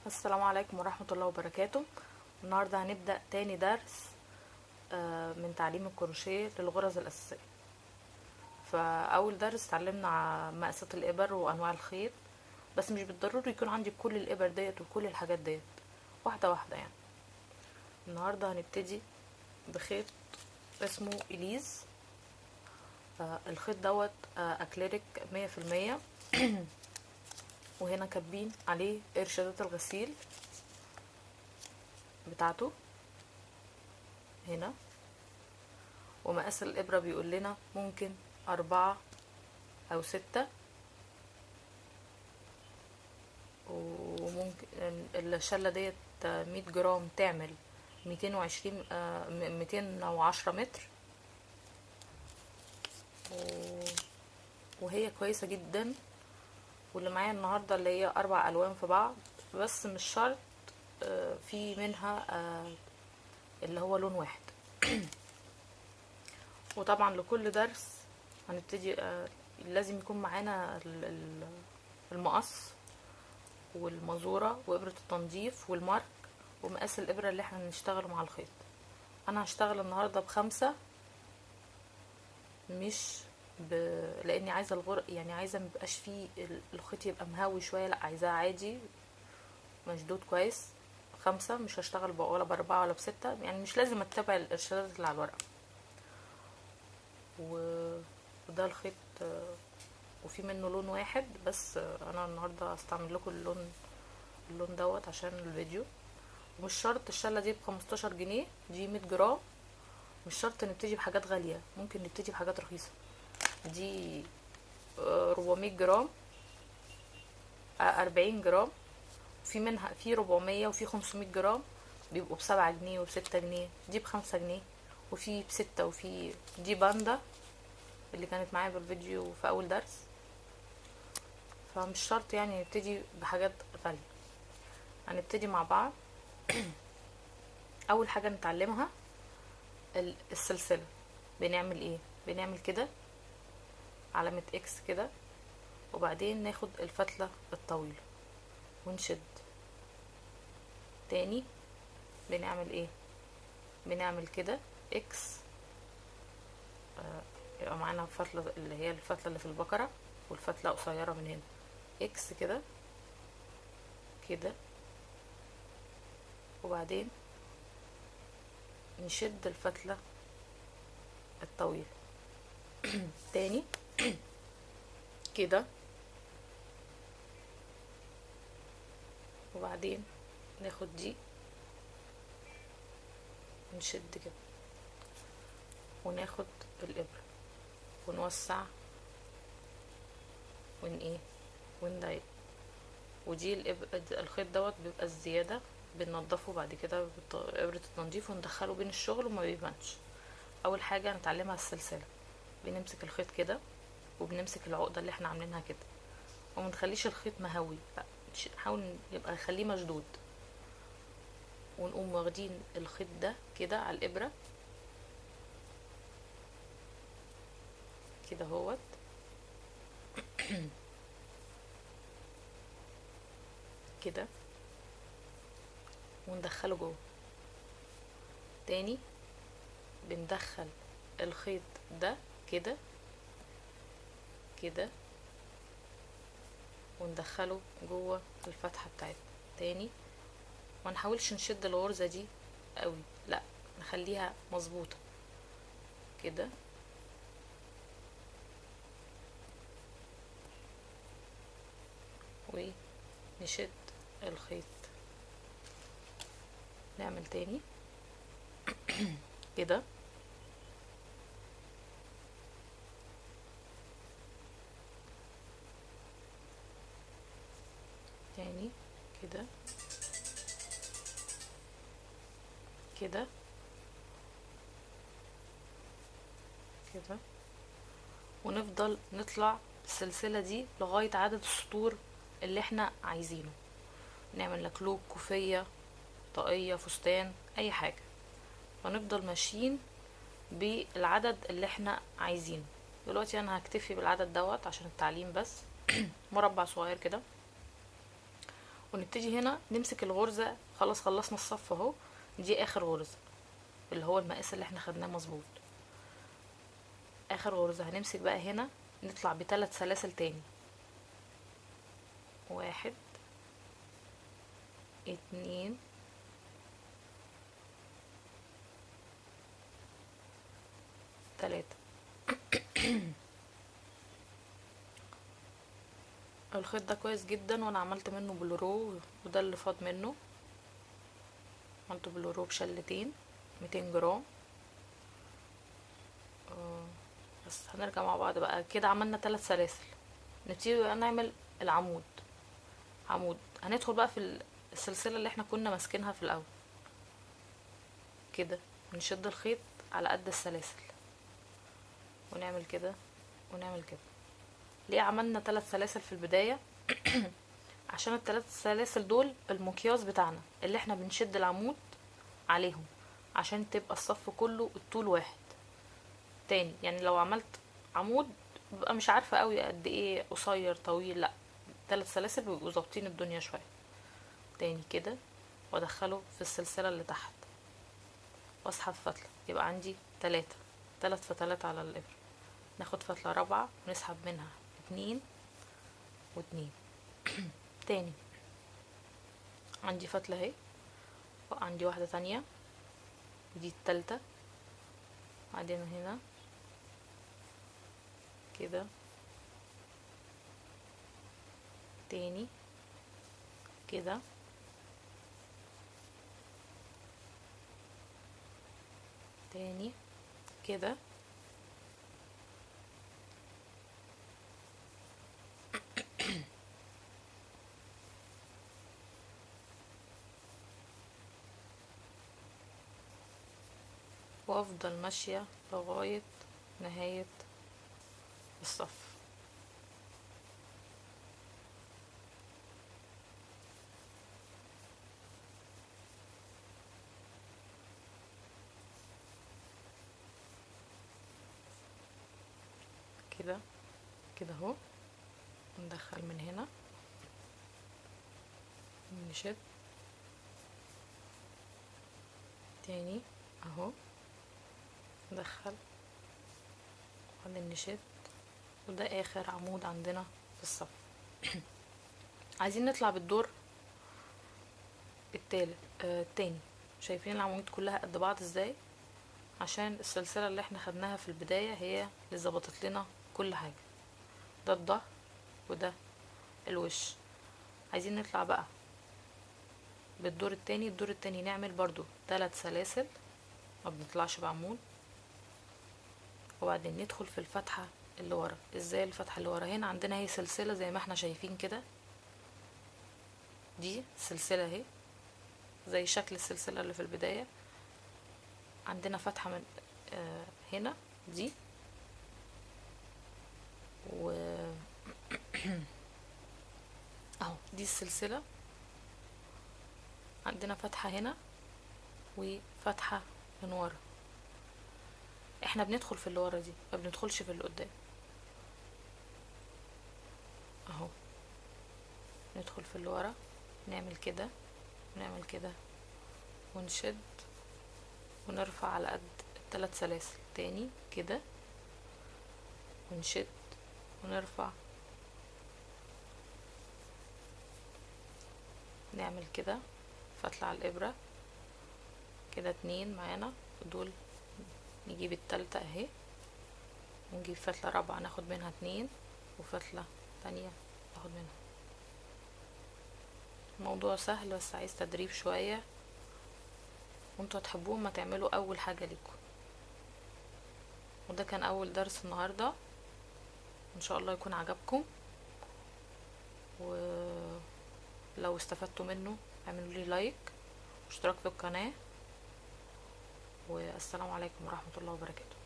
السلام عليكم ورحمة الله وبركاته. النهاردة هنبدأ تاني درس من تعليم الكروشيه للغرز الأساسية. فأول درس اتعلمنا على مقاسات الإبر وأنواع الخيط، بس مش بالضروري يكون عندي كل الإبر ديت وكل الحاجات ديت، واحدة واحدة يعني. النهاردة هنبتدي بخيط اسمه إليز. الخيط دوت أكليريك 100%. وهنا كاتبين عليه إرشادات الغسيل بتاعته هنا، ومقاس الإبرة بيقول لنا ممكن 4 أو 6، وممكن الشلة ديت 100 جرام تعمل 220 210 متر، وهي كويسة جدا. واللي معايا النهاردة اللي هي 4 ألوان في بعض، بس مش شرط في منها اللي هو لون واحد. وطبعا لكل درس هنبتدي لازم يكون معانا المقص والمزورة وإبرة التنظيف والمارك ومقاس الإبرة اللي احنا هنشتغله مع الخيط. أنا هشتغل النهاردة ب5، مش لأني عايزة يعني عايزة ميبقاش فيه الخيط يبقى مهوي شوية، لأ عايزاه عادي مشدود كويس. 5، مش هشتغل ولا ب4 ولا ب6، يعني مش لازم اتبع الإرشادات اللي على الورقة. وده الخيط، وفي منه لون واحد بس، انا النهارده هستعمل لكم اللون دوت عشان الفيديو. ومش شرط الشله دي ب15 جنيه، دي 100 جرام. مش شرط نبتدي بحاجات غاليه، ممكن نبتدي بحاجات رخيصه. دي 400 جرام، 40 جرام. في منها في 400 وفي 500 جرام بيبقوا ب7 جنيه وب6 جنيه. دي ب5 جنيه، وفي ب6، وفي دي باندا اللي كانت معايا بالفيديو في اول درس. فمش شرط يعني نبتدي بحاجات غالية. هنبتدي مع بعض. اول حاجة نتعلمها السلسلة. بنعمل ايه؟ بنعمل كده علامة اكس كده، وبعدين ناخد الفتلة الطويلة ونشد تاني. بنعمل ايه؟ بنعمل كده اكس، يبقى معانا فتلة اللي هي الفتلة اللي في البقرة، والفتلة قصيرة من هنا اكس كده كده، وبعدين نشد الفتلة الطويلة تاني كده، وبعدين ناخد دي نشد كده، وناخد الإبرة ونوسع ايه ونضيق. ودي الخيط دوت بيبقى الزيادة، بننضفه بعد كده بإبرة التنظيف وندخله بين الشغل وما بيبانش. أول حاجة نتعلمها السلسلة. بنمسك الخيط كده، وبنمسك العقدة اللي احنا عاملينها كده، ومنخليش الخيط مهوي، لا نحاول يبقى نخليه مشدود. ونقوم واخدين الخيط ده كده على الإبرة كده هوت، كده، وندخله جوه تاني. بندخل الخيط ده كده كده، وندخله جوه الفتحة بتاعتنا تاني. ما نحاولش نشد الغرزة دي قوي، لا نخليها مظبوطة كده، ونشد الخيط. نعمل تاني كده، تاني كده كده كده، ونفضل نطلع السلسلة دي لغاية عدد السطور اللي احنا عايزينه. نعمل لك لوك، كوفية، طاقية، فستان، اي حاجة، ونفضل ماشيين بالعدد اللي احنا عايزينه. دلوقتي انا هكتفي بالعدد دوت عشان التعليم بس. مربع صغير كده، ونبتدي هنا نمسك الغرزة. خلاص خلصنا الصف اهو، دي اخر غرزة اللي هو المقاس اللي احنا خدناه مظبوط. اخر غرزة هنمسك بقى هنا، نطلع ب3 سلاسل تاني. 1 2 3. الخيط ده كويس جدا، وانا عملت منه بلورو، وده اللي فاض منه. عملت بلورو بشلتين 200 جرام. بس هنرجع مع بعض بقى. كده عملنا 3 سلاسل، نبتدي بقى نعمل العمود. هندخل بقى في السلسلة اللي احنا كنا ماسكينها في الاول كده. نشد الخيط على قد السلاسل، ونعمل كده ونعمل كده. ليه عملنا 3 سلاسل في البداية؟ عشان ال3 سلاسل دول المقياس بتاعنا اللي احنا بنشد العمود عليهم، عشان تبقى الصف كله الطول واحد. تاني يعني لو عملت عمود ببقى مش عارفة قوي قد ايه، قصير طويل، لا 3 سلاسل بيبقوا ظابطين الدنيا شوية. تاني كده، وادخله في السلسلة اللي تحت، واسحب فتلة، يبقى عندي 3 فتلات على الابرة. ناخد فتلة رابعة ونسحب منها 2 و2. تاني عندي فتلة اهي، وعندي واحدة تانية، ودي التالتة. بعدين هنا كده تاني كده، تاني كده، وافضل ماشية لغاية نهاية الصف. كده كده اهو. ندخل من هنا، نشد تاني اهو، ندخل وبعدين نشد، وده اخر عمود عندنا في الصف. عايزين نطلع بالدور التاني. شايفين العواميد كلها قد بعض ازاي؟ عشان السلسلة اللي احنا خدناها في البداية هي اللي ظبطت لنا كل حاجة. ده الظهر وده الوش. عايزين نطلع بقى بالدور التاني. الدور التاني نعمل برضو 3 سلاسل، ما بنطلعش بعمود، وبعدين ندخل في الفتحة اللي ورا. ازاي الفتحة اللي ورا؟ هنا عندنا هي سلسلة زي ما احنا شايفين كده، دي سلسلة اهي زي شكل السلسلة اللي في البداية. عندنا فتحة من هنا دي، و اهو دي السلسلة. عندنا فتحة هنا وفتحة من ورا. احنا بندخل في اللي ورا دي، ما بندخلش في اللي قدام اهو. ندخل في اللي ورا، نعمل كده ونعمل كده، ونشد ونرفع على قد ال3 سلاسل. تاني كده ونشد ونرفع، نعمل كده فتلة على الابرة كده 2 معانا دول. نجيب التالتة اهي، ونجيب فتلة رابعة ناخد منها 2، وفتلة تانية ناخد منها. الموضوع سهل بس عايز تدريب شوية، وانتوا هتحبوه ما تعملوا اول حاجة ليكم. وده كان اول درس النهاردة، ان شاء الله يكون عجبكم، ولو استفدتوا منه اعملوا لي لايك واشتراك في القناة. والسلام عليكم ورحمة الله وبركاته.